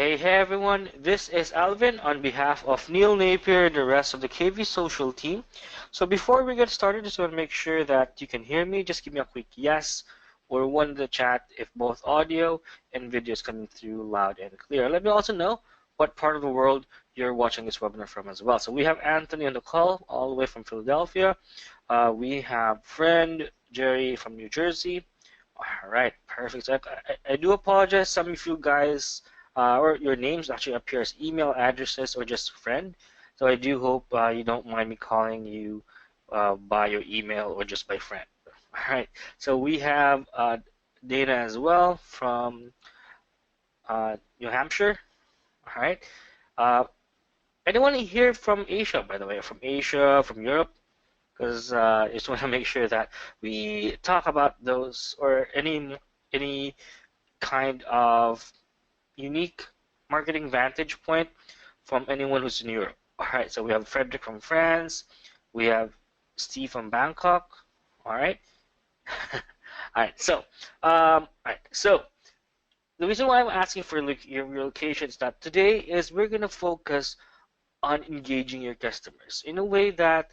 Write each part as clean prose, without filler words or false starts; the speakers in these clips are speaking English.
Hey everyone, this is Alvin on behalf of Neil Napier and the rest of the KV Social team. So before we get started, just want to make sure that you can hear me. Just give me a quick yes or one in the chat if both audio and video is coming through loud and clear. Let me also know what part of the world you're watching this webinar from as well. So we have Anthony on the call all the way from Philadelphia. We have friend Jerry from New Jersey. All right, perfect. So I do apologize. Some of you guys or your names actually appear as email addresses or just friend. So I do hope you don't mind me calling you by your email or just by friend. All right. So we have Dana as well from New Hampshire. All right. Anyone here from Asia, by the way, from Asia, from Europe? Because I just want to make sure that we talk about those or any kind of unique marketing vantage point from anyone who's in Europe. All right, so we have Frederick from France, we have Steve from Bangkok. All right, all right. So the reason why I'm asking for your location is that today is we're gonna focus on engaging your customers in a way that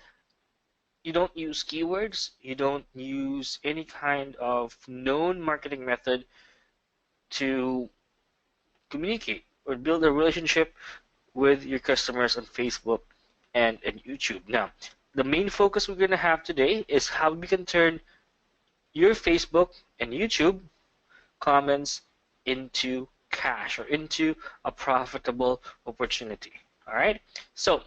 you don't use keywords, you don't use any kind of known marketing method to communicate or build a relationship with your customers on Facebook and YouTube. Now, the main focus we're going to have today is how we can turn your Facebook and YouTube comments into cash or into a profitable opportunity. All right. So,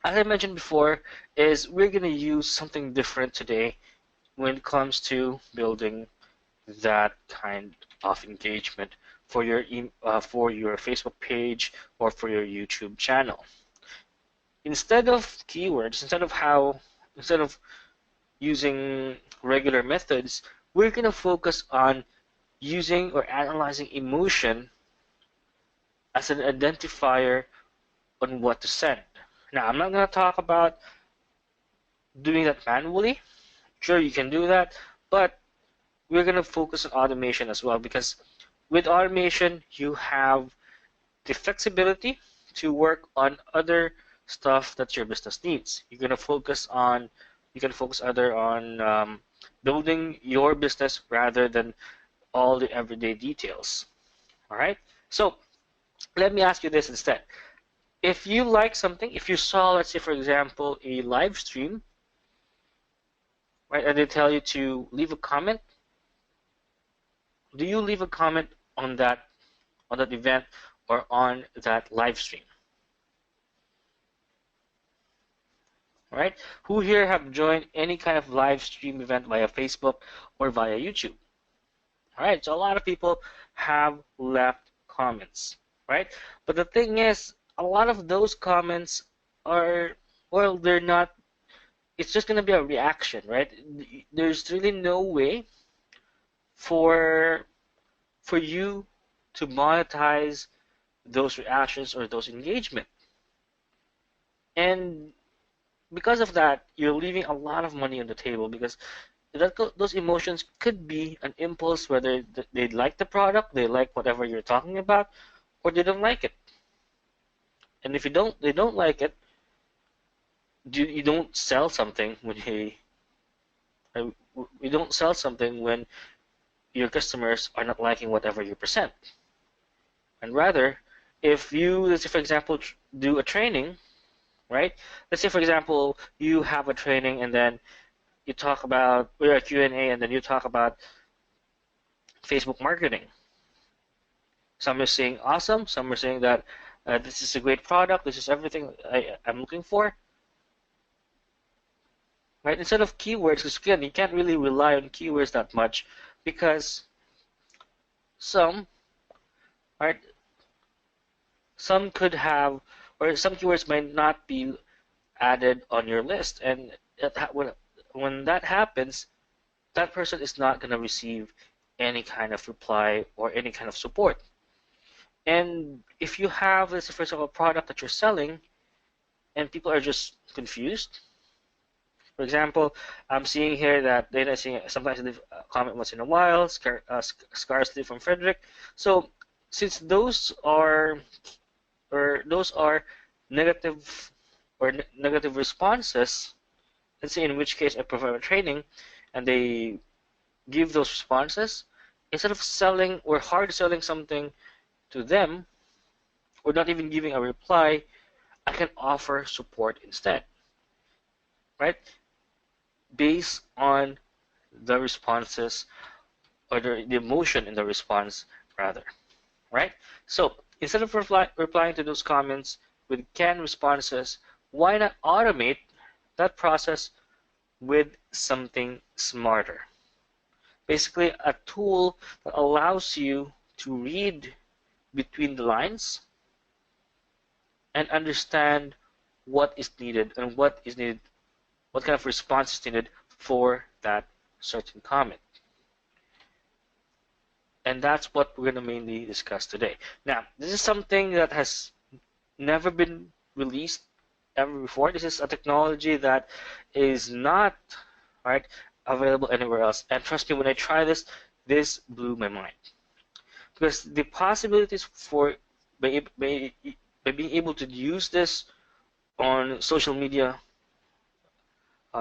as I mentioned before, is we're going to use something different today when it comes to building that kind of engagement for your Facebook page or for your YouTube channel. Instead of keywords, instead of using regular methods, we're going to focus on using or analyzing emotion as an identifier on what to send. Now, I'm not going to talk about doing that manually. Sure, you can do that, but we're going to focus on automation as well, because with automation, you have the flexibility to work on other stuff that your business needs. You can focus other on building your business rather than all the everyday details. All right. So let me ask you this instead. If you like something, if you saw, let's say for example, a live stream, right, and they tell you to leave a comment, do you leave a comment on that event or on that live stream? All right? Who here have joined any kind of live stream event via Facebook or via YouTube? All right, so a lot of people have left comments, right? But the thing is, a lot of those comments are, well, they're not, it's just going to be a reaction, right? There's really no way for you to monetize those reactions or those engagement. And because of that, you're leaving a lot of money on the table, because those emotions could be an impulse, whether they like the product, they like whatever you're talking about, or they don't like it. And if they don't like it, you don't sell something when your customers are not liking whatever you present. And rather, if you, let's say for example, do a training, right? Let's say for example, you have a training and then you talk about, or a Q&A, and then you talk about Facebook marketing. Some are saying awesome, some are saying that this is a great product, this is everything I'm looking for. Right? Instead of keywords, because again, you can't really rely on keywords that much, because some could have, or some keywords might not be added on your list, and when that happens, that person is not going to receive any kind of reply or any kind of support. And if you have, let's say for example, a product that you're selling and people are just confused. For example, I'm seeing here that sometimes I leave a comment once in a while, scarcely from Frederick. So since those are negative or negative responses, let's say in which case I provide a training and they give those responses, instead of selling or hard selling something to them or not even giving a reply, I can offer support instead, right? Based on the responses or the emotion in the response rather, right? So instead of replying to those comments with canned responses, why not automate that process with something smarter? Basically, a tool that allows you to read between the lines and understand what is needed and what kind of response is needed for that certain comment. And that's what we're going to mainly discuss today. Now, this is something that has never been released ever before. This is a technology that is not right available anywhere else. And trust me, when I try this, this blew my mind. Because the possibilities for by being able to use this on social media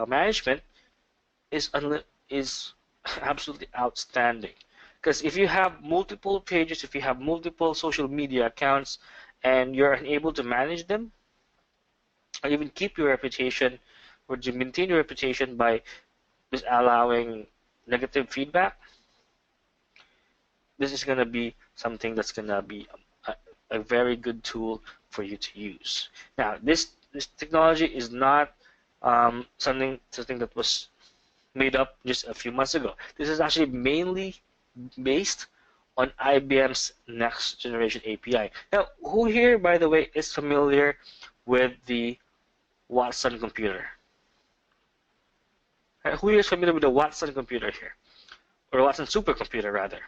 management is absolutely outstanding. Because if you have multiple pages, if you have multiple social media accounts, and you're unable to manage them, or even keep your reputation, or to maintain your reputation by just allowing negative feedback, this is going to be something that's going to be a very good tool for you to use. Now, this technology is not something that was made up just a few months ago. This is actually mainly based on IBM's Next Generation API. Now, who here, by the way, is familiar with the Watson computer? Who here is familiar with the Watson computer here? Or Watson supercomputer, rather?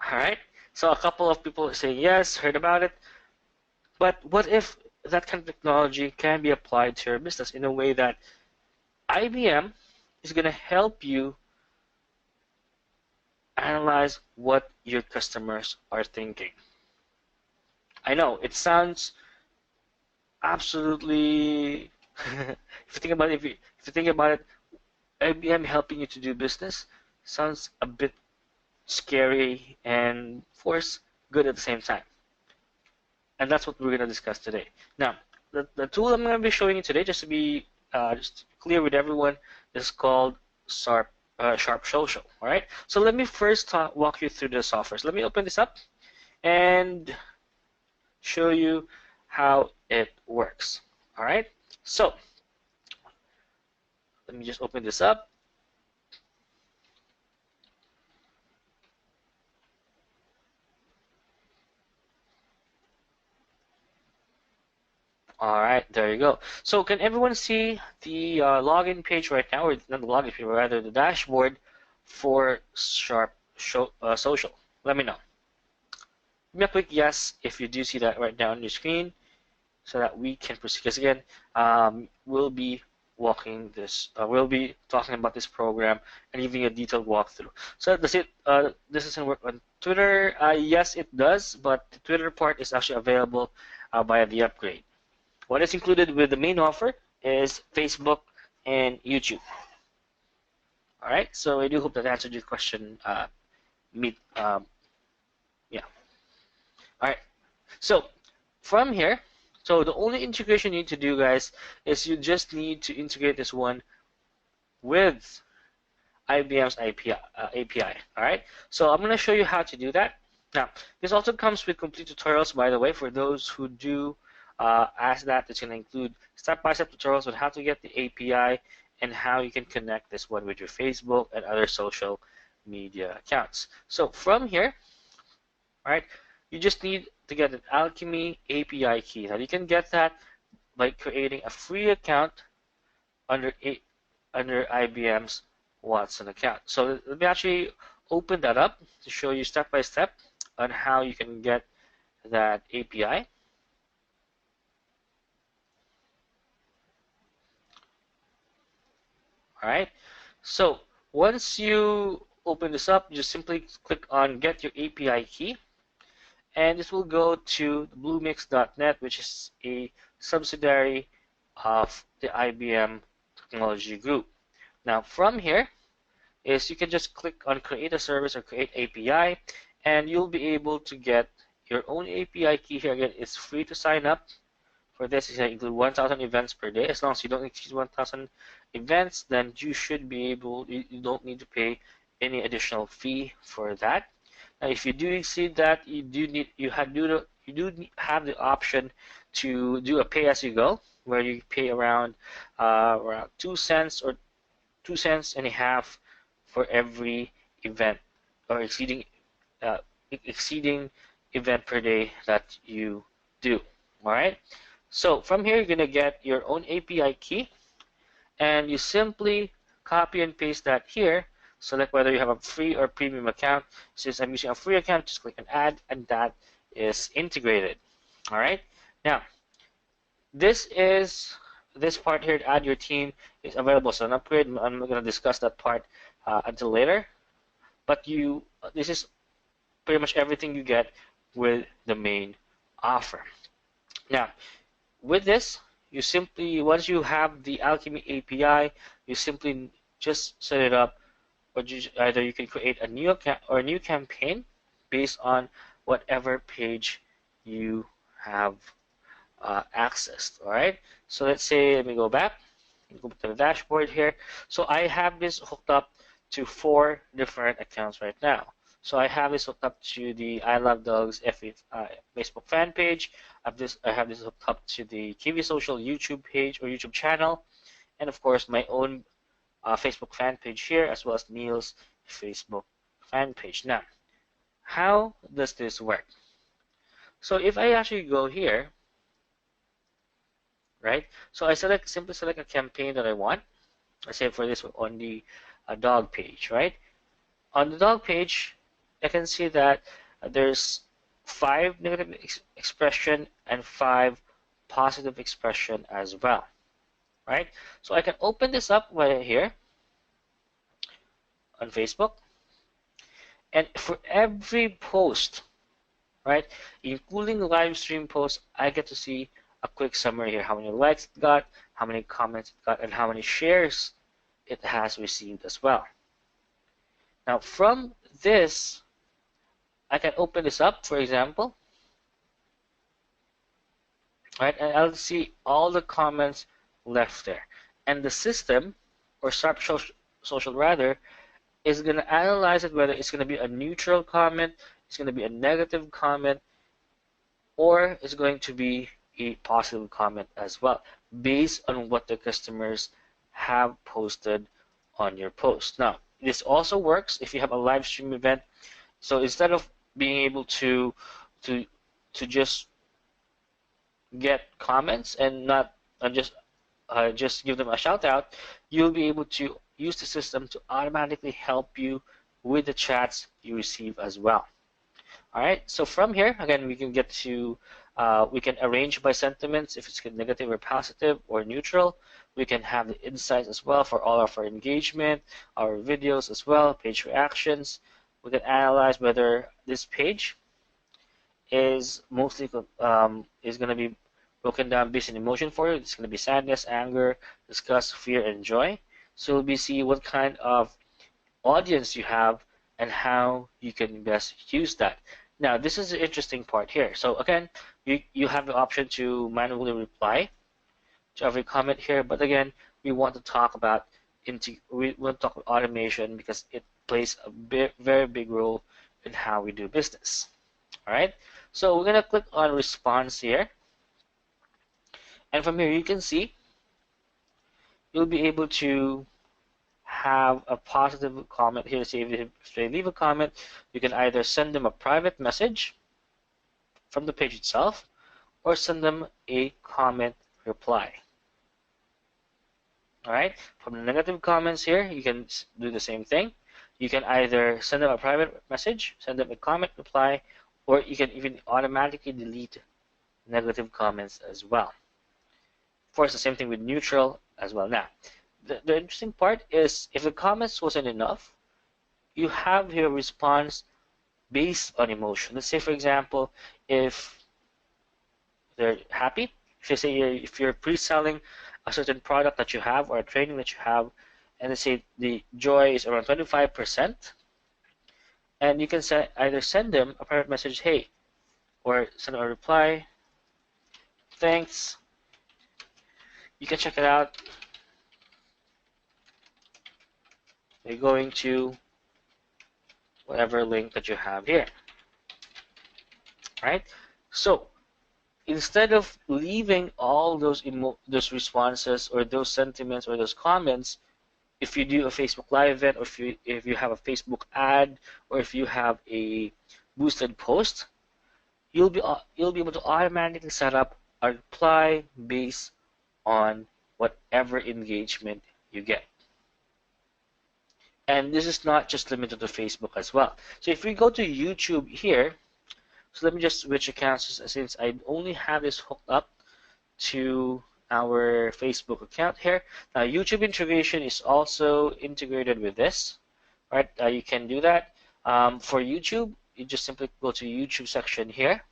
Alright, so a couple of people say yes, heard about it. But what if that kind of technology can be applied to your business in a way that IBM is going to help you analyze what your customers are thinking? I know it sounds absolutely if you think about it, if you think about it, IBM helping you to do business sounds a bit scary and of course good at the same time. And that's what we're going to discuss today. Now, the tool I'm going to be showing you today, just to be just clear with everyone, is called SharpSocial. All right. So let me first walk you through the software. So let me open this up and show you how it works. All right. So let me just open this up. All right, there you go. So can everyone see the login page right now, or not the login page, but rather the dashboard for Social? Let me know. Give me a quick yes if you do see that right now on your screen, so that we can proceed. Because again, we'll be we'll be talking about this program and giving a detailed walkthrough. So does it? This doesn't work on Twitter. Yes, it does, but the Twitter part is actually available via the upgrade. What is included with the main offer is Facebook and YouTube. All right, so I do hope that answered your question. Yeah. All right. So from here, so the only integration you need to do, guys, is you just need to integrate this one with IBM's API. All right. So I'm going to show you how to do that. Now, this also comes with complete tutorials, by the way, for those who do ask that. It's going to include step-by-step tutorials on how to get the API and how you can connect this one with your Facebook and other social media accounts. So from here, all right, you just need to get an Alchemy API key. Now you can get that by creating a free account under IBM's Watson account. So let me actually open that up to show you step by step on how you can get that API. All right. So once you open this up, just simply click on Get Your API Key, and this will go to bluemix.net, which is a subsidiary of the IBM Technology Group. Now, from here is you can just click on Create a Service or Create API, and you'll be able to get your own API key here. Again, it's free to sign up. For this, it's going to include 1,000 events per day. As long as you don't exceed 1,000 events, then you should be able. You don't need to pay any additional fee for that. Now, if you do exceed that, you do have the option to do a pay-as-you-go, where you pay around 2 cents or 2 cents and a half for every event or exceeding event per day that you do. All right. So from here, you're going to get your own API key, and you simply copy and paste that here. Select whether you have a free or premium account. Since I'm using a free account, just click on Add, and that is integrated. All right. Now, this part here, Add Your Team, is available as an upgrade. I'm not going to discuss that part until later. But this is pretty much everything you get with the main offer. Now, with this, you simply, once you have the Alchemy API, you simply just set it up, or either you can create a new account or a new campaign based on whatever page you have accessed. All right. So let's say, let me go back to the dashboard here. So I have this hooked up to 4 different accounts right now. So I have this hooked up to the I Love Dogs Facebook fan page. I have this hooked up to the KV Social YouTube page or YouTube channel, and of course my own Facebook fan page here, as well as Neil's Facebook fan page. Now, how does this work? So if I actually go here, right? So I simply select a campaign that I want. Let's say for this on the dog page, right? On the dog page, I can see that there's 5 negative expression and 5 positive expression as well, right? So I can open this up right here on Facebook, and for every post, right, including live stream posts, I get to see a quick summary here: how many likes it got, how many comments it got, and how many shares it has received as well. Now, from this, I can open this up, for example, right, and I'll see all the comments left there. And the system, or SharpSocial rather, is going to analyze it, whether it's going to be a neutral comment, it's going to be a negative comment, or it's going to be a positive comment as well, based on what the customers have posted on your post. Now, this also works if you have a live stream event. So instead of being able to just get comments and not just give them a shout out, you'll be able to use the system to automatically help you with the chats you receive as well. All right. So from here, again, we can get to we can arrange by sentiments if it's negative or positive or neutral. We can have the insights as well for all of our engagement, our videos as well, page reactions. We can analyze whether this page is mostly is going to be broken down based on emotion for you. It's going to be sadness, anger, disgust, fear, and joy. So we'll be see what kind of audience you have and how you can best use that. Now, this is the interesting part here. So again, you have the option to manually reply to every comment here, but again, we want to talk about automation because it plays a very big role in how we do business. All right, so we're gonna click on response here, and from here you can see you'll be able to have a positive comment here. Say if they leave a comment, you can either send them a private message from the page itself or send them a comment reply. All right, from the negative comments here, you can do the same thing. You can either send them a private message, send them a comment reply, or you can even automatically delete negative comments as well. Of course, the same thing with neutral as well. Now, the interesting part is if the comments wasn't enough, you have your response based on emotion. Let's say, for example, if they're happy, if you're pre-selling a certain product that you have or a training that you have, and let's say the joy is around 25%, and you can either send them a private message, hey, or send a reply, thanks, you can check it out by going to whatever link that you have here, right? So instead of leaving all those responses or those sentiments or those comments, if you do a Facebook Live event, or if you have a Facebook ad, or if you have a boosted post, you'll be able to automatically set up a reply based on whatever engagement you get. And this is not just limited to Facebook as well. So if we go to YouTube here, so let me just switch accounts since I only have this hooked up to our Facebook account here. Now YouTube integration is also integrated with this, right? You can do that. For YouTube, you just simply go to YouTube section here.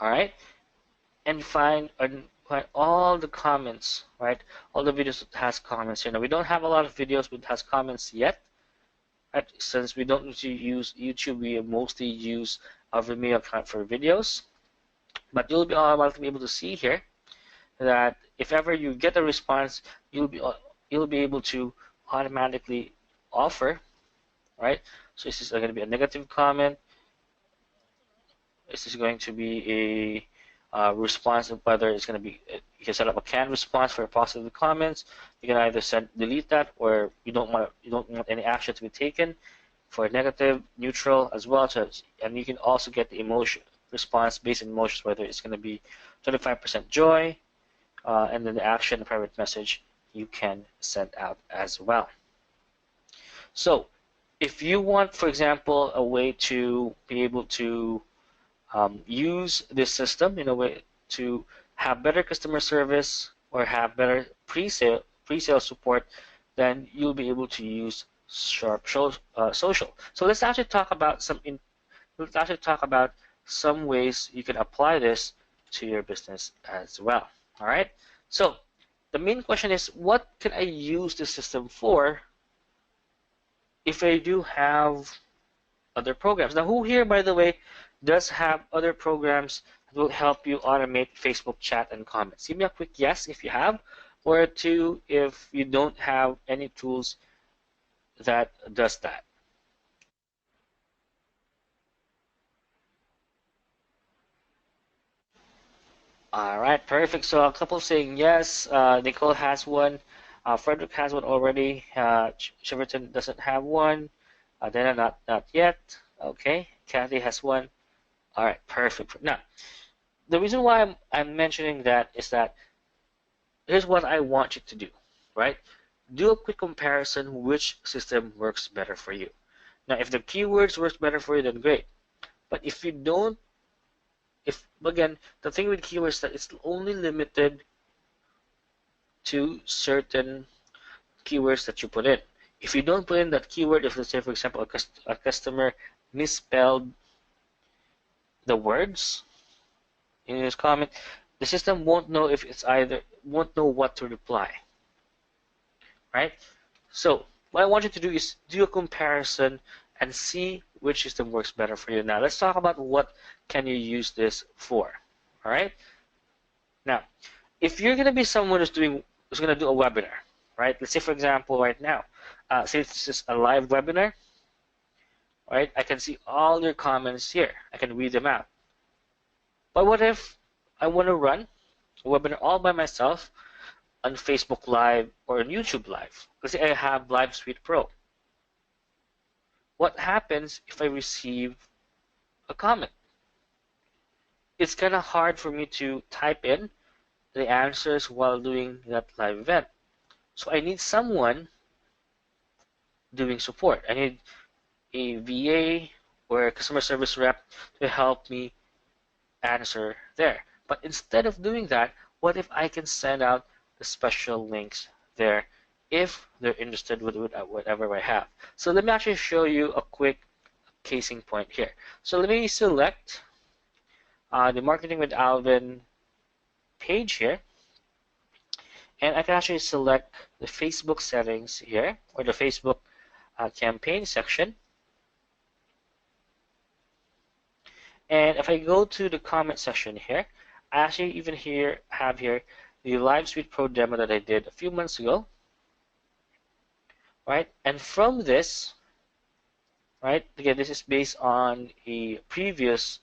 All right, and find all the comments, right? All the videos that has comments here. Now we don't have a lot of videos that has comments yet, right? Since we don't use YouTube, we mostly use our Vimeo account for videos. But you'll be automatically able to see here that if ever you get a response, you'll be able to automatically offer, right? So this is going to be a negative comment. This is going to be a response of whether it's going to be. You can set up a canned response for positive comments. You can either delete that, or you don't want any action to be taken for negative, neutral as well. So, and you can also get the emotion response based on emotions, whether it's going to be 25% joy, and then the action, the private message you can send out as well. So if you want, for example, a way to be able to use this system in a way to have better customer service or have better pre-sale support, then you'll be able to use SharpSocial. So let's actually talk about some ways you can apply this to your business as well. All right. So the main question is, what can I use this system for if I do have other programs? Now, who here, by the way, does have other programs that will help you automate Facebook chat and comments? Give me a quick yes if you have, or two if you don't have any tools that does that. All right, perfect. So a couple saying yes. Nicole has one. Frederick has one already. Shiverton doesn't have one. Dana not yet. Okay. Kathy has one. All right, perfect. Now, the reason why I'm mentioning that is that here's what I want you to do, right? Do a quick comparison which system works better for you. Now, if the keywords works better for you, then great. But if you don't, again, the thing with keywords is that it's only limited to certain keywords that you put in. If you don't put in that keyword, if let's say, for example, a customer misspelled the words in his comment, the system won't know what to reply, right? So what I want you to do is do a comparison and see which system works better for you. Now let's talk about what can you use this for. All right. Now, if you're going to be someone who's going to do a webinar, right? Let's say, for example, right now, since this is a live webinar, right? I can see all your comments here. I can read them out. But what if I want to run a webinar all by myself on Facebook Live or on YouTube Live? Let's say I have Live Suite Pro. What happens if I receive a comment? It's kind of hard for me to type in the answers while doing that live event. So I need someone doing support. I need a VA or a customer service rep to help me answer there. But instead of doing that, what if I can send out the special links there if they're interested with whatever I have. So let me actually show you a quick casing point here. So let me select the Marketing with Alvin page here, and I can actually select the Facebook settings here, or the Facebook campaign section. And if I go to the comment section here, I actually even have here the Live Suite Pro demo that I did a few months ago, right? And from this, right, again, this is based on a previous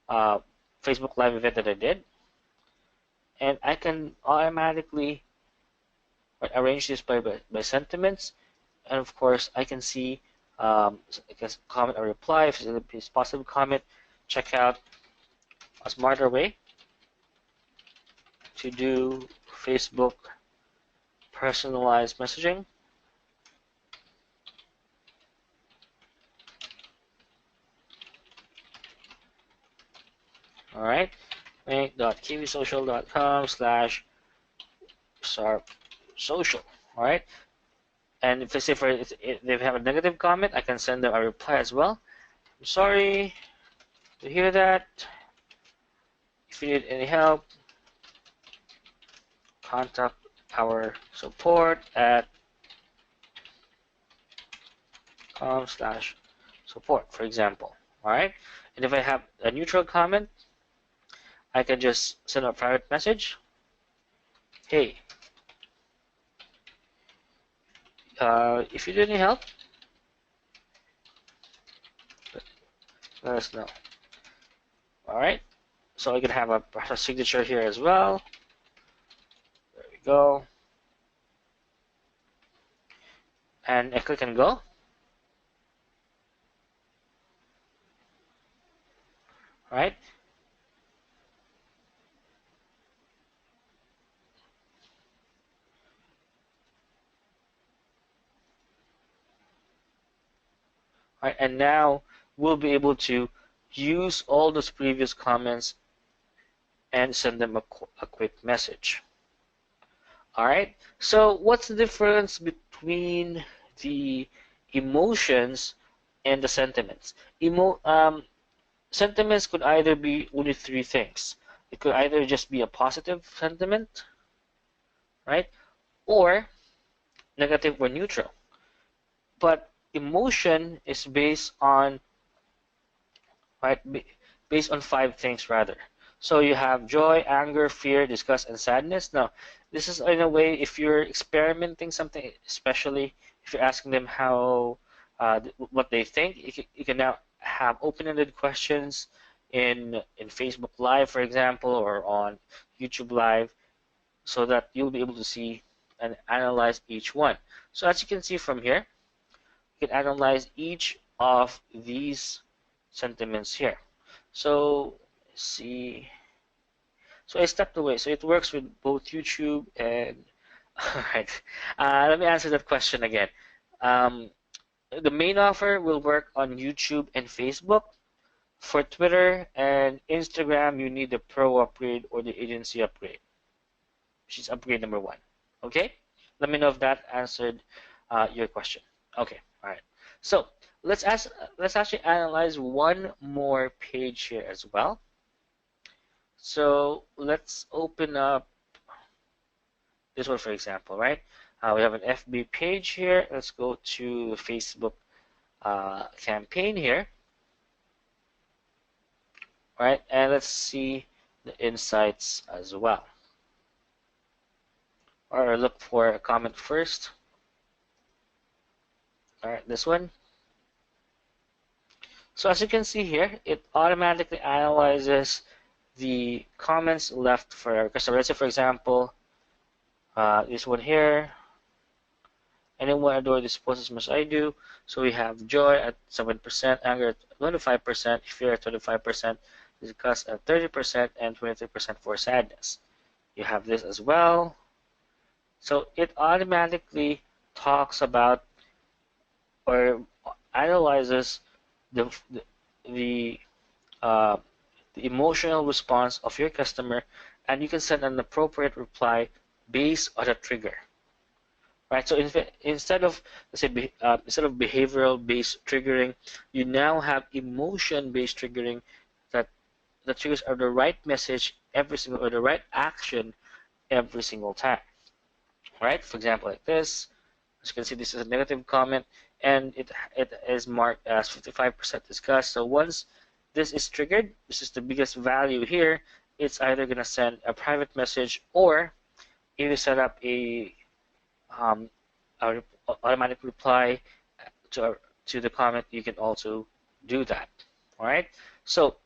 Facebook Live event that I did, and I can automatically arrange this by sentiments, and of course I can see I guess comment or reply if it's possible comment. Check out a smarter way to do Facebook personalized messaging. All right, link.kvsocial.com/SharpSocial. All right, and if they have a negative comment, I can send them a reply as well. I'm sorry to hear that. If you need any help, contact our support at com/support, for example. All right, and if I have a neutral comment, I can just send a private message. Hey, if you need any help, let us know. All right, so I can have a signature here as well. There we go. And I click and go. All right. All right, and now we'll be able to use all those previous comments and send them a quick message. All right, so what's the difference between the emotions and the sentiments? Sentiments could either be only three things. It could either just be a positive sentiment, right, or negative or neutral. But emotion is based on, right, based on five things rather. So you have joy, anger, fear, disgust, and sadness. Now, this is in a way if you're experimenting something, especially if you're asking them how what they think, you can now have open-ended questions in Facebook Live, for example, or on YouTube Live, so that you'll be able to see and analyze each one. So as you can see from here, you can analyze each of these sentiments here. So see, so I stepped away. So it works with both YouTube and all right. Let me answer that question again. The main offer will work on YouTube and Facebook. For Twitter and Instagram, you need the Pro upgrade or the agency upgrade, which is upgrade number 1. Okay? Let me know if that answered your question. Okay. All right. So let's actually analyze one more page here as well. So let's open up this one, for example, right? We have an FB page here. Let's go to Facebook campaign here. Right, and let's see the insights as well. Or look for a comment first. All right, this one. So as you can see here, it automatically analyzes the comments left for our customer. Let's say, for example, this one here. Anyone adore this post as much as I do. So we have joy at 7%, anger at 25%, fear at 25%, disgust at 30%, and 23% for sadness. You have this as well. So it automatically talks about or analyzes the emotional response of your customer, and you can send an appropriate reply based on a trigger. right? So instead of, let's say, instead of behavioral-based triggering, you now have emotion-based triggering, that the triggers are the right message every single, or the right action every single time, right? For example, like this. As you can see, this is a negative comment, and it is marked as 55% discussed. So once this is triggered, this is the biggest value here, it's either going to send a private message, or if you set up um, a automatic reply to the comment, you can also do that. All right. So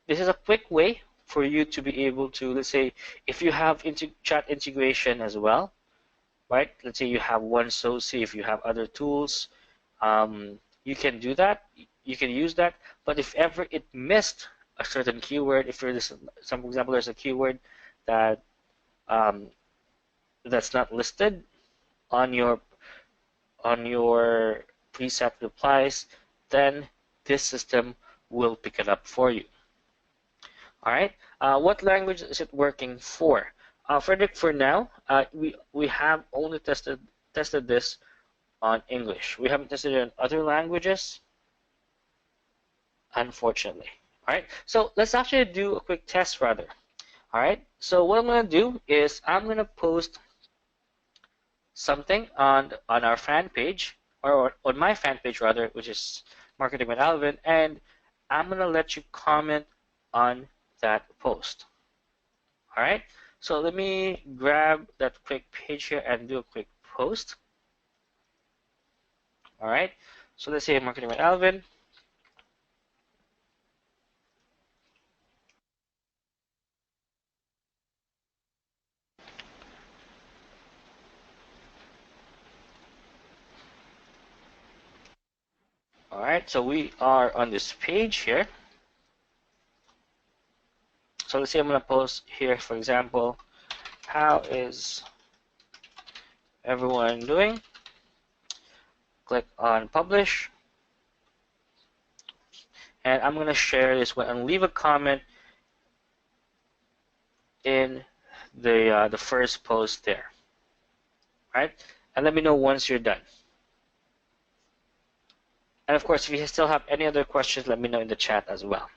this is a quick way for you to be able to, let's say, if you have chat integration as well, right? Let's say you have OneSoci, if you have other tools, you can do that. You can use that. But if ever it missed a certain keyword, if there's some, for example, there's a keyword that that's not listed on your preset replies, then this system will pick it up for you. All right. What language is it working for? Frederick, for now, we have only tested this on English. We haven't tested it in other languages, unfortunately. All right. So let's actually do a quick test rather. All right. So what I'm going to do is I'm going to post something on our fan page, or on my fan page rather, which is Marketing with Alvin, and I'm going to let you comment on that post. All right. So let me grab that quick page here and do a quick post. All right. So let's say Marketing with Alvin. All right. So we are on this page here. So let's say I'm going to post here, for example, how is everyone doing? Click on publish. And I'm going to share this one and leave a comment in the first post there. Right? And let me know once you're done. And of course, if you still have any other questions, let me know in the chat as well.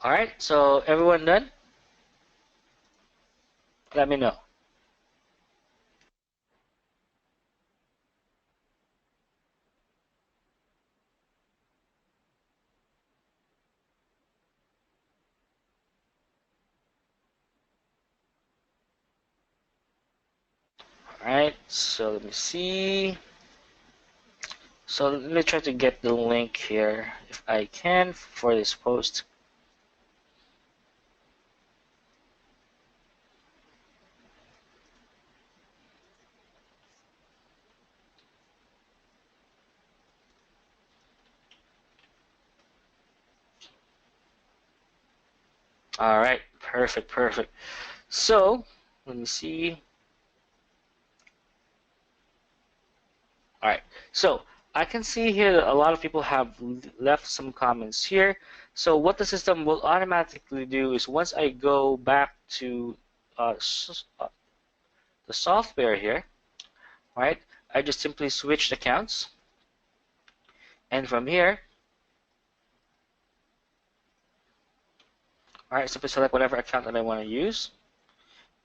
All right, so everyone done? Let me know. All right, so let me see. So let me try to get the link here if I can for this post. All right, perfect, perfect. So let me see. All right, so I can see here that a lot of people have left some comments here. So what the system will automatically do is once I go back to the software here, right, I just simply switch accounts. And from here, all right, simply select whatever account that I want to use.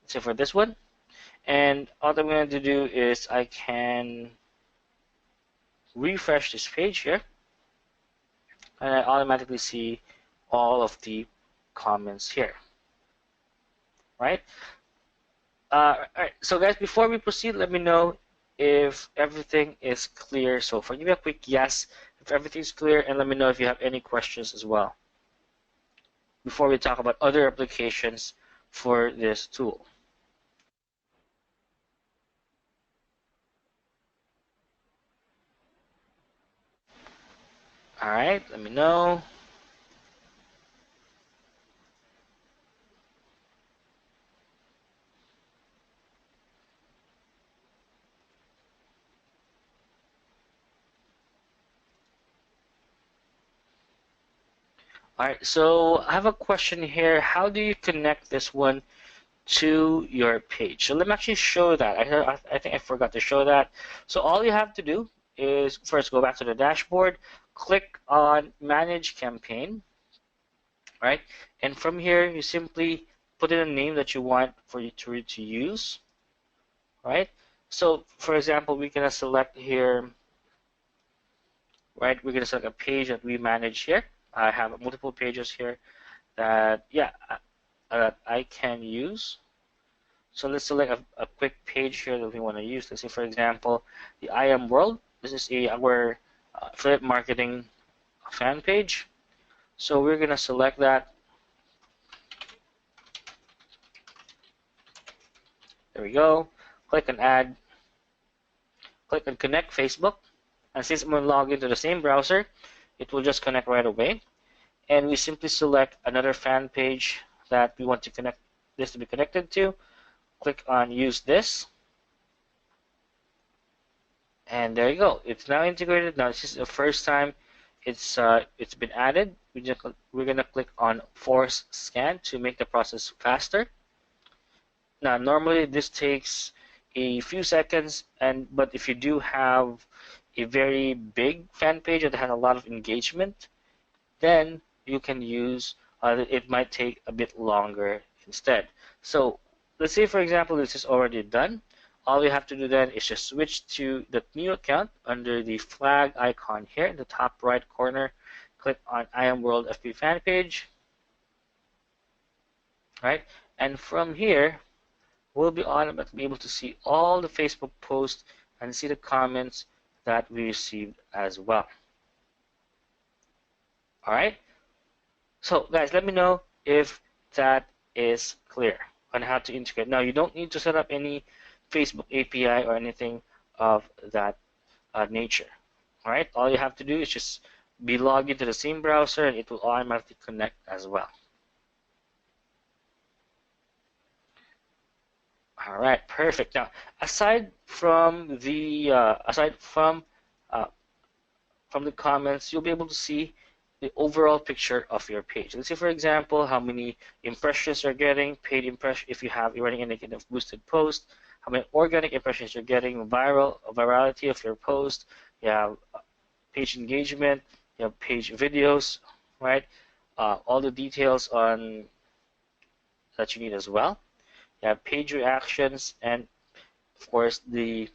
Let's say for this one. And all I'm going to do is I can refresh this page here, and I automatically see all of the comments here. Right? All right. So guys, before we proceed, let me know if everything is clear so far. Give me a quick yes if everything's clear, and let me know if you have any questions as well before we talk about other applications for this tool. Alright, let me know. Alright, so I have a question here. How do you connect this one to your page? So let me actually show that. I think I forgot to show that. So all you have to do is first go back to the dashboard, click on Manage Campaign, right? And from here, you simply put in a name that you want for you to use, right? So for example, we can select here, right? We're going to select a page that we manage here. I have multiple pages here that, yeah, that I can use. So let's select a quick page here that we want to use. Let's say, for example, the IM World. This is our affiliate marketing fan page. So we're going to select that. There we go. Click on Add. Click on Connect Facebook. And since I'm going to log into the same browser, it will just connect right away. And we simply select another fan page that we want to connect this to be connected to. Click on Use This. And there you go. It's now integrated. Now this is the first time it's been added. We're gonna click on Force Scan to make the process faster. Now normally this takes a few seconds, but if you do have a very big fan page that has a lot of engagement, then you can use it might take a bit longer instead. So let's say, for example, this is already done. All we have to do then is just switch to the new account under the flag icon here in the top right corner. Click on IM World FB fan page, right? And from here, we'll be automatically able to see all the Facebook posts and see the comments that we received as well. All right. So guys, let me know if that is clear on how to integrate. Now you don't need to set up any Facebook API or anything of that nature. All right. All you have to do is just be logged into the same browser, and it will automatically connect as well. All right, perfect. Now, aside from the comments, you'll be able to see the overall picture of your page. Let's say, for example, how many impressions you're getting, paid impression if you're running any kind of boosted post, how many organic impressions you're getting, virality of your post, you have page engagement, you have page videos, right? All the details on that you need as well. You have page reactions, and of course the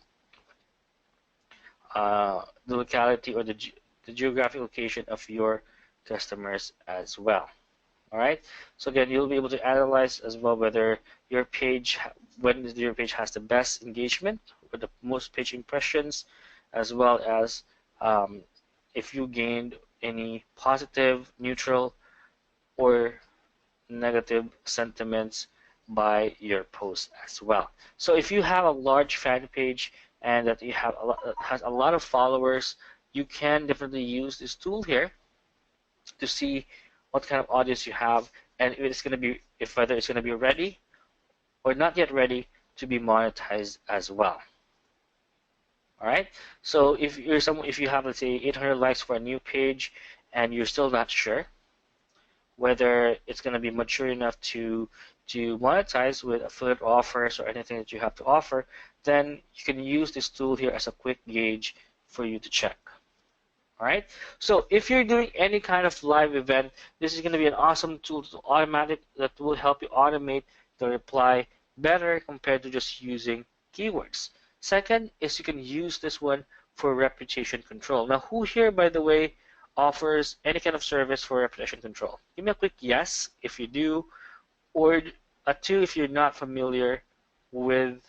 locality or the geographic location of your customers as well. All right. So again, you'll be able to analyze as well whether your page, when your page has the best engagement or the most page impressions, as well as if you gained any positive, neutral, or negative sentiments by your post as well. So if you have a large fan page and that you have has a lot of followers, you can definitely use this tool here to see what kind of audience you have, and whether it's going to be ready or not yet ready to be monetized as well. All right. So if you have, let's say, 800 likes for a new page and you're still not sure whether it's going to be mature enough to monetize with affiliate offers or anything that you have to offer, then you can use this tool here as a quick gauge for you to check. All right. So if you're doing any kind of live event, this is going to be an awesome tool that will help you automate the reply better compared to just using keywords. Second is you can use this one for reputation control. Now, who here, by the way, offers any kind of service for reputation control? Give me a quick yes if you do, or a 2 if you're not familiar with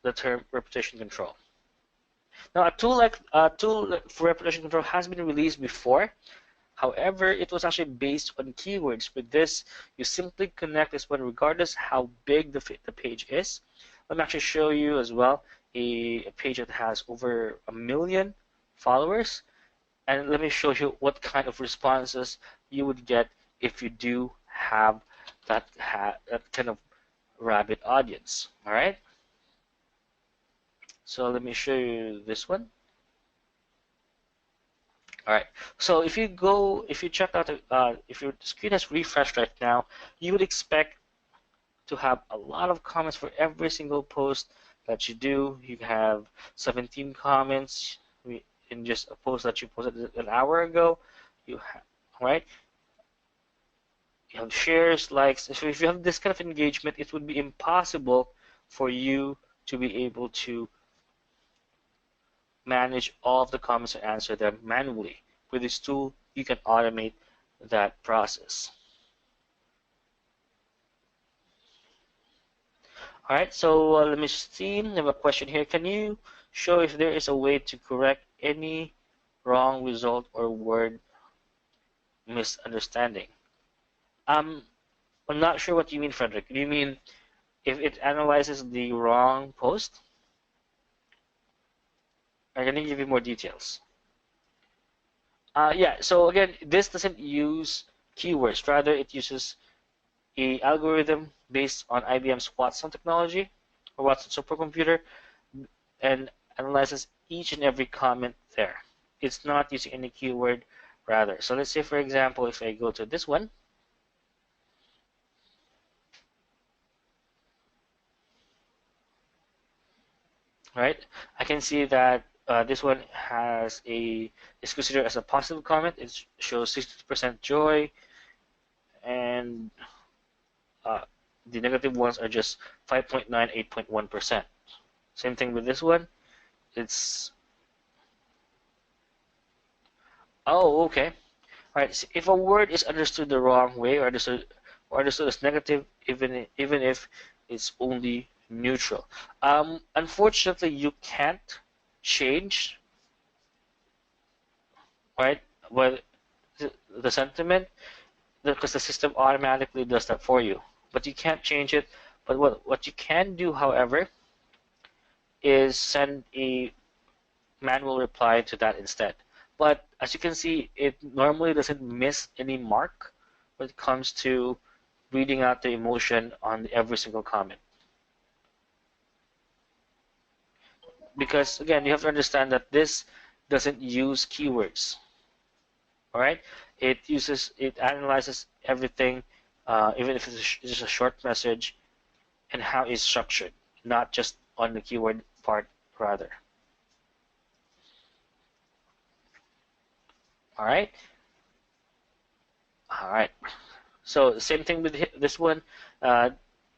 the term reputation control. Now, a tool for reputation control has been released before. However, it was actually based on keywords. With this, you simply connect this one regardless how big the page is. Let me actually show you as well a page that has over 1 million followers. and let me show you what kind of responses you would get if you do have that kind of rabid audience. All right. So let me show you this one. All right. So if you check out, if your screen has refreshed right now, you would expect to have a lot of comments for every single post that you do. You have 17 comments in just a post that you posted an hour ago. You have, right? You have shares, likes. So if you have this kind of engagement, it would be impossible for you to be able to manage all of the comments and answer them manually. With this tool, you can automate that process. All right, so let me see. I have a question here. Can you show if there is a way to correct any wrong result or word misunderstanding? I'm not sure what you mean, Frederick. Do you mean if it analyzes the wrong post? Or can I give you more details? Yeah, so again, this doesn't use keywords. Rather, it uses a algorithm based on IBM's Watson technology or Watson supercomputer and analyzes each and every comment there. It's not using any keyword rather. So let's say, for example, if I go to this one, right, I can see that this one is considered as a positive comment. It shows 60% joy, and the negative ones are just 5.9, 8.1%. Same thing with this one. It's okay. All right. So if a word is understood the wrong way or understood as negative, even if it's only neutral, unfortunately, you can't change, right? But the sentiment, because the system automatically does that for you. But you can't change it. But what you can do, however, is send a manual reply to that instead. But as you can see, it normally doesn't miss any mark when it comes to reading out the emotion on every single comment. Because again, you have to understand that this doesn't use keywords. All right, it analyzes everything, even if it's just a short message, and how it's structured, not just on the keyword part rather. All right. All right. So same thing with this one.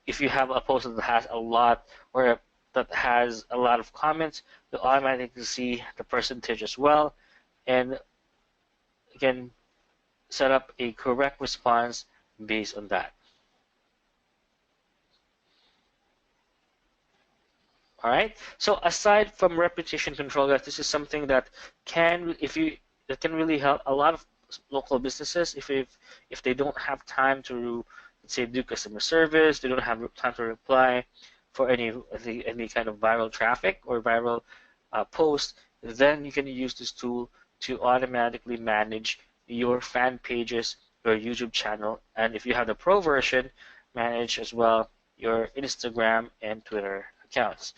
If you have a post that has a lot or that has a lot of comments, you'll automatically see the percentage as well, and again, set up a correct response based on that. All right. So aside from repetition control, guys, this is something that can really help a lot of local businesses if they don't have time to, let's say, do customer service, they don't have time to reply for any kind of viral traffic or viral post, then you can use this tool to automatically manage your fan pages, your YouTube channel, and if you have the pro version, manage as well your Instagram and Twitter accounts.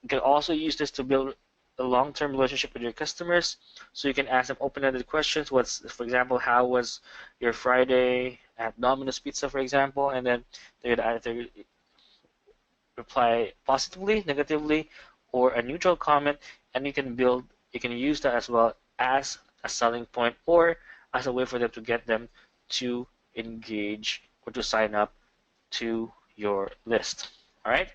You can also use this to build a long-term relationship with your customers, so you can ask them open-ended questions. For example, how was your Friday at Domino's Pizza, for example, and then they would either reply positively, negatively, or a neutral comment, and you can use that as well as a selling point or as a way for them to get them to engage or to sign up to your list. All right.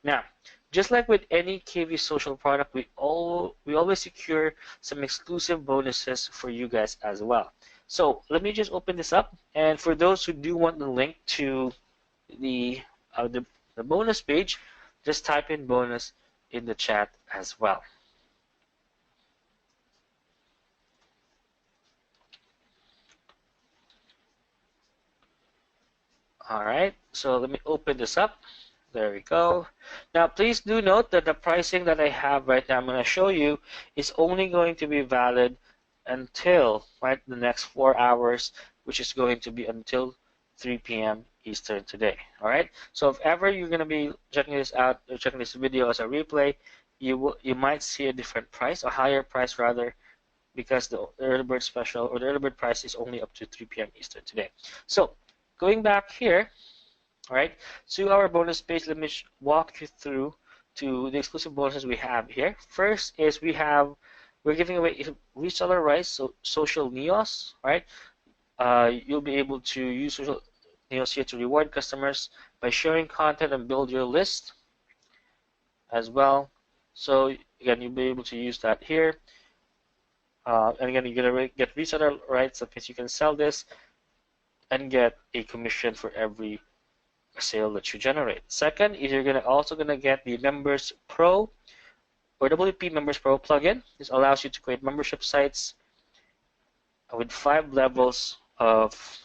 Now, just like with any KV Social product, we always secure some exclusive bonuses for you guys as well. So let me just open this up, and for those who do want the link to the bonus page, just type in bonus in the chat as well. All right, so let me open this up. There we go. Now, please do note that the pricing that I have right now, I'm going to show you, is only going to be valid until the next 4 hours, which is going to be until 3 p.m. Eastern today. All right. So if ever you're going to be checking this out or checking this video as a replay, you might see a different price, a higher price rather, because the early bird special or the early bird price is only up to 3 p.m. Eastern today. So going back here, all right, to our bonus page, let me walk you through to the exclusive bonuses we have here. First is we're giving away reseller rights, so social neos, right? You'll be able to use social neos here to reward customers by sharing content and build your list as well. So again, you'll be able to use that here. And again, you're gonna get reseller rights. That means you can sell this and get a commission for every sale that you generate. Second is you're also gonna get the Members Pro or WP Members Pro plugin. This allows you to create membership sites with 5 levels of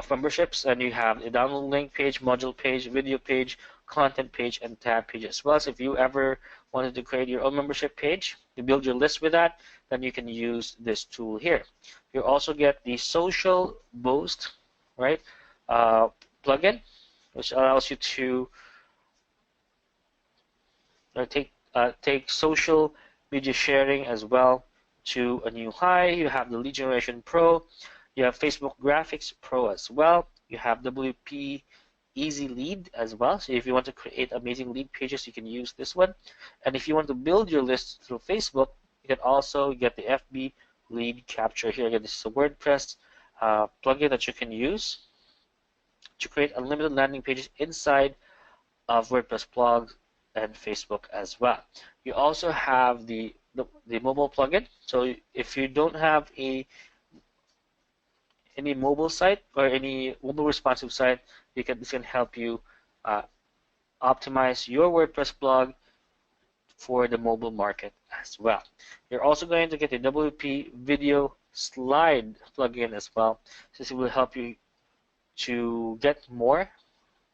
memberships, and you have a download link page, module page, video page, content page, and tab page as well. So if you ever wanted to create your own membership page, to build your list with that, then you can use this tool here. You also get the Social Boost, right, plugin, which allows you to take social media sharing as well to a new high. You have the Lead Generation Pro. You have Facebook Graphics Pro as well. You have WP Easy Lead as well. So if you want to create amazing lead pages, you can use this one. And if you want to build your list through Facebook, you can also get the FB Lead Capture here. Again, this is a WordPress plugin that you can use to create unlimited landing pages inside of WordPress blogs and Facebook as well. You also have the mobile plugin. So if you don't have any mobile site or any mobile responsive site, this can help you optimize your WordPress blog for the mobile market as well. You're also going to get a WP Video Slide plugin as well. This will help you to get more,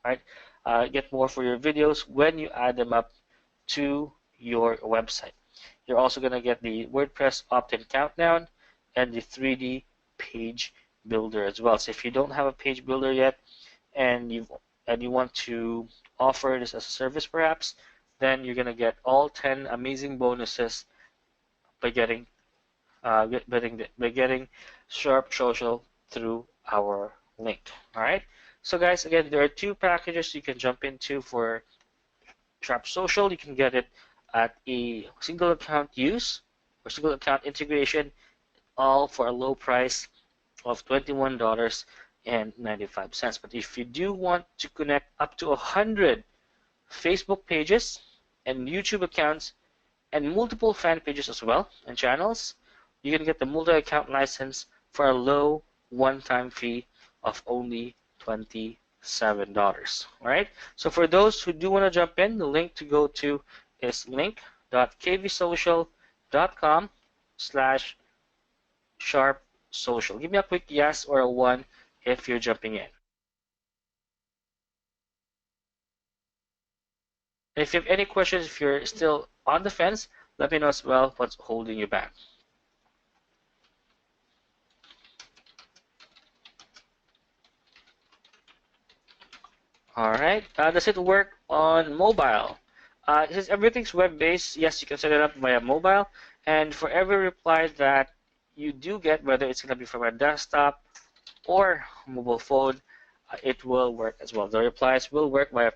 right? Get more for your videos when you add them up to your website. You're also going to get the WordPress opt-in countdown and the 3D page builder as well. So if you don't have a page builder yet and you want to offer this as a service perhaps, then you're going to get all 10 amazing bonuses by getting SharpSocial through our link. All right. So guys, again, there are 2 packages you can jump into for SharpSocial. You can get it at a single account use or single account integration, all for a low price of $21.95. But if you do want to connect up to 100 Facebook pages and YouTube accounts and multiple fan pages as well and channels, you can get the multi-account license for a low one-time fee of only $27. All right. So for those who do want to jump in, the link to go to is link.kvsocial.com/SharpSocial. Give me a quick yes or a 1 if you're jumping in. And if you have any questions, if you're still on the fence, let me know as well what's holding you back. All right. Does it work on mobile? Since everything's web-based, yes, you can set it up via mobile. And for every reply that you do get, whether it's going to be from a desktop or mobile phone, it will work as well. The replies will work via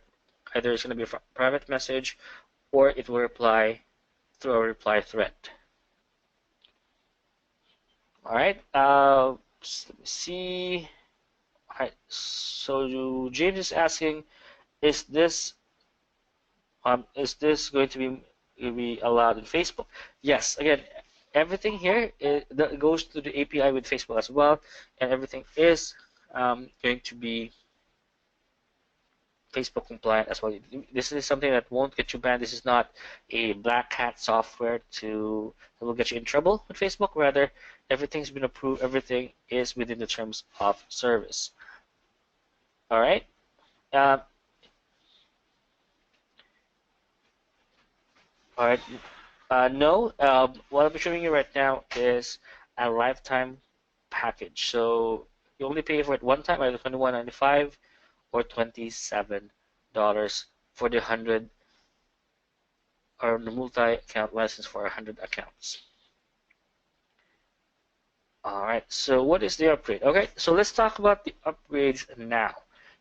either it's going to be a private message or it will reply through a reply thread. All right. Let me see. All right. So James is asking, is this going to be allowed in Facebook? Yes. Again, everything here that goes to the API with Facebook as well, and everything is going to be Facebook compliant as well. This is something that won't get you banned. This is not a black hat software that will get you in trouble with Facebook. Rather, everything's been approved. Everything is within the terms of service. All right. All right. No, what I'm showing you right now is a lifetime package. So you only pay for it one time, either $21.95 or $27 for the 100 or the multi-account license for 100 accounts. All right, so what is the upgrade? Okay, so let's talk about the upgrades now.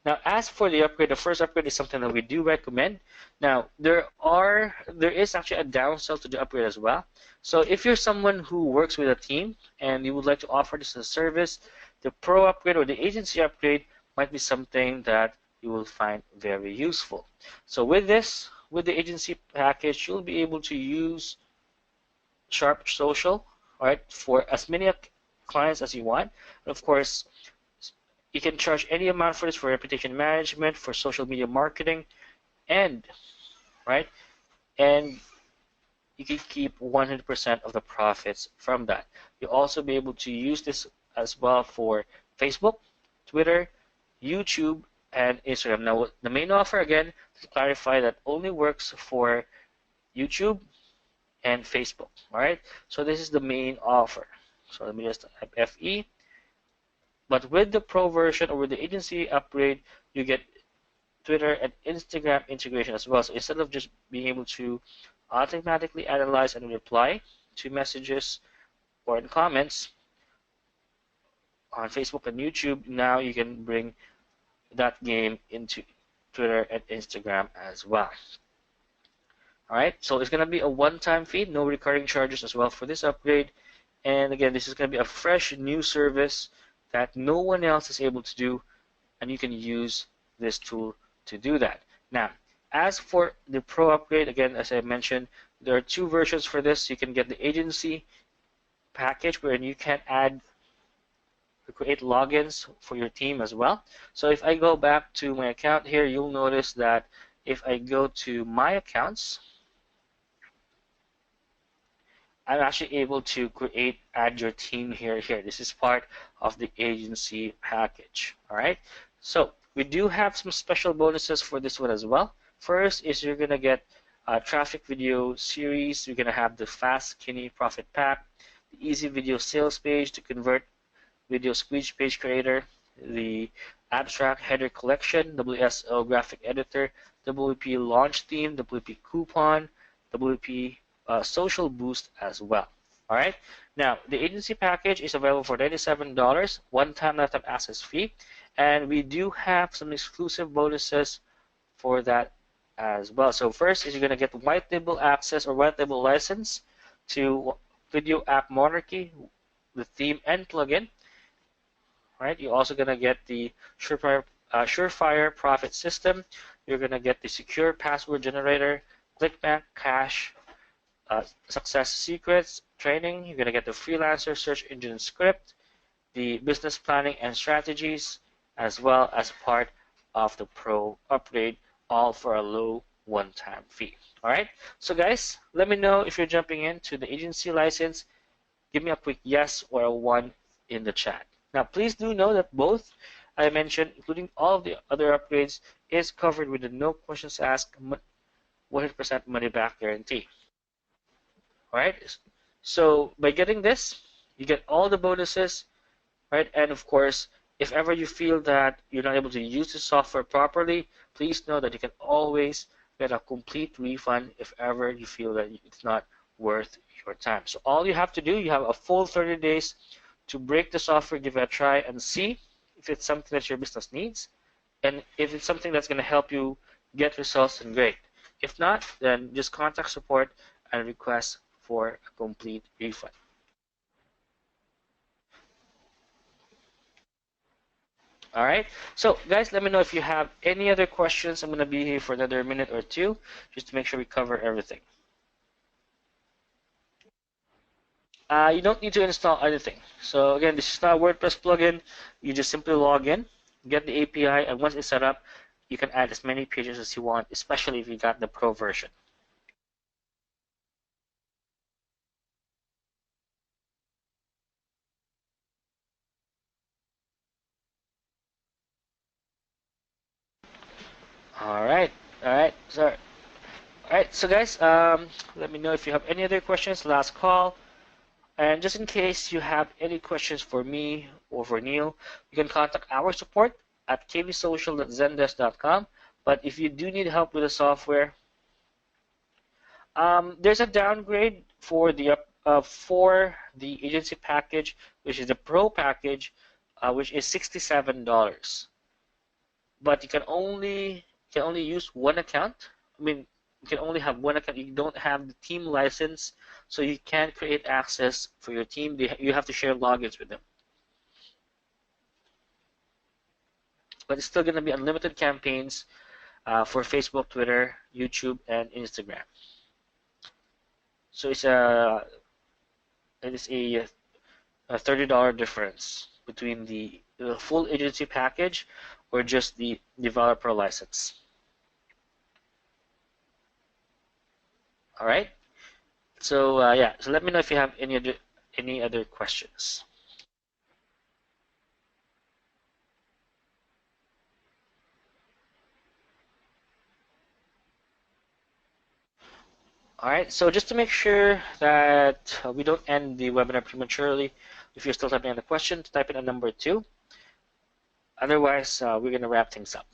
Now, as for the upgrade, the first upgrade is something that we do recommend. Now, there is actually a downsell to the upgrade as well. So if you're someone who works with a team and you would like to offer this as a service, the pro upgrade or the agency upgrade might be something that you will find very useful. So with this, with the agency package, you'll be able to use SharpSocial, all right, for as many clients as you want. And of course, you can charge any amount for this for reputation management, for social media marketing, and right, and you can keep 100% of the profits from that. You'll also be able to use this as well for Facebook, Twitter, YouTube, and Instagram. Now, the main offer, again, to clarify, that only works for YouTube and Facebook. All right, so this is the main offer. So let me just type FE. But with the pro version or with the agency upgrade, you get Twitter and Instagram integration as well. So instead of just being able to automatically analyze and reply to messages or in comments on Facebook and YouTube, now you can bring that game into Twitter and Instagram as well. All right, so it's going to be a one-time fee, no recurring charges as well for this upgrade. And again, this is going to be a fresh new service that no one else is able to do, and you can use this tool to do that. Now, as for the Pro upgrade, again, as I mentioned, there are two versions for this. You can get the agency package where you can create logins for your team as well. So if I go back to my account here, you'll notice that if I go to my accounts, I'm actually able to add your team here. This is part of the agency package. All right. So we do have some special bonuses for this one as well. First is you're gonna get a traffic video series. You're gonna have the fast skinny profit pack, the easy video sales page to convert video squeeze page creator, the abstract header collection, WSO graphic editor, WP launch theme, WP coupon, WP social boost as well. All right. Now the agency package is available for $97, one-time lifetime access fee, and we do have some exclusive bonuses for that as well. So first is you're going to get white label access or white label license to Video App Monarchy, the theme and plugin. All right. You're also going to get the Surefire Profit System. You're going to get the secure password generator, ClickBank Cash, success secrets training. You're going to get the freelancer search engine script, the business planning and strategies, as well as part of the pro upgrade, all for a low one-time fee. All right, so guys, let me know if you're jumping into the agency license. Give me a quick yes or a one in the chat. Now please do know that both I mentioned, including all of the other upgrades, is covered with the no questions asked 100% money back guarantee. Right? So by getting this, you get all the bonuses, right? And of course, if ever you feel that you're not able to use the software properly, please know that you can always get a complete refund if ever you feel that it's not worth your time. So all you have to do, you have a full 30 days to break the software, give it a try, and see if it's something that your business needs, and if it's something that's going to help you get results, then great. If not, then just contact support and request for a complete refund. All right. So guys, let me know if you have any other questions. I'm going to be here for another minute or two just to make sure we cover everything. You don't need to install anything. So again, this is not a WordPress plugin. You just simply log in, get the API, and once it's set up, you can add as many pages as you want, especially if you got the Pro version. All right, all right, sorry. All right, So guys, let me know if you have any other questions. Last call. And just in case you have any questions for me or for Neil, you can contact our support at kvsocial.zendesk.com. But if you do need help with the software, there's a downgrade for the agency package, which is the Pro package, which is $67. But you can only use one account. I mean, you can only have one account. You don't have the team license, so you can't create access for your team. You have to share logins with them. But it's still going to be unlimited campaigns for Facebook, Twitter, YouTube, and Instagram. So it is a $30 difference between the full agency package or just the developer license. All right. So yeah. So let me know if you have any other questions. All right. So just to make sure that we don't end the webinar prematurely, if you're still typing in the question, type in a number 2. Otherwise, we're going to wrap things up.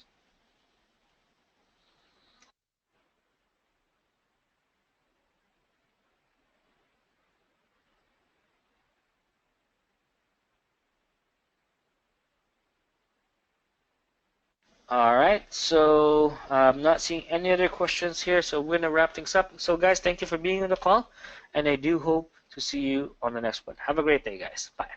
All right, so I'm not seeing any other questions here, so we're gonna wrap things up. So guys, thank you for being on the call, and I do hope to see you on the next one. Have a great day, guys. Bye.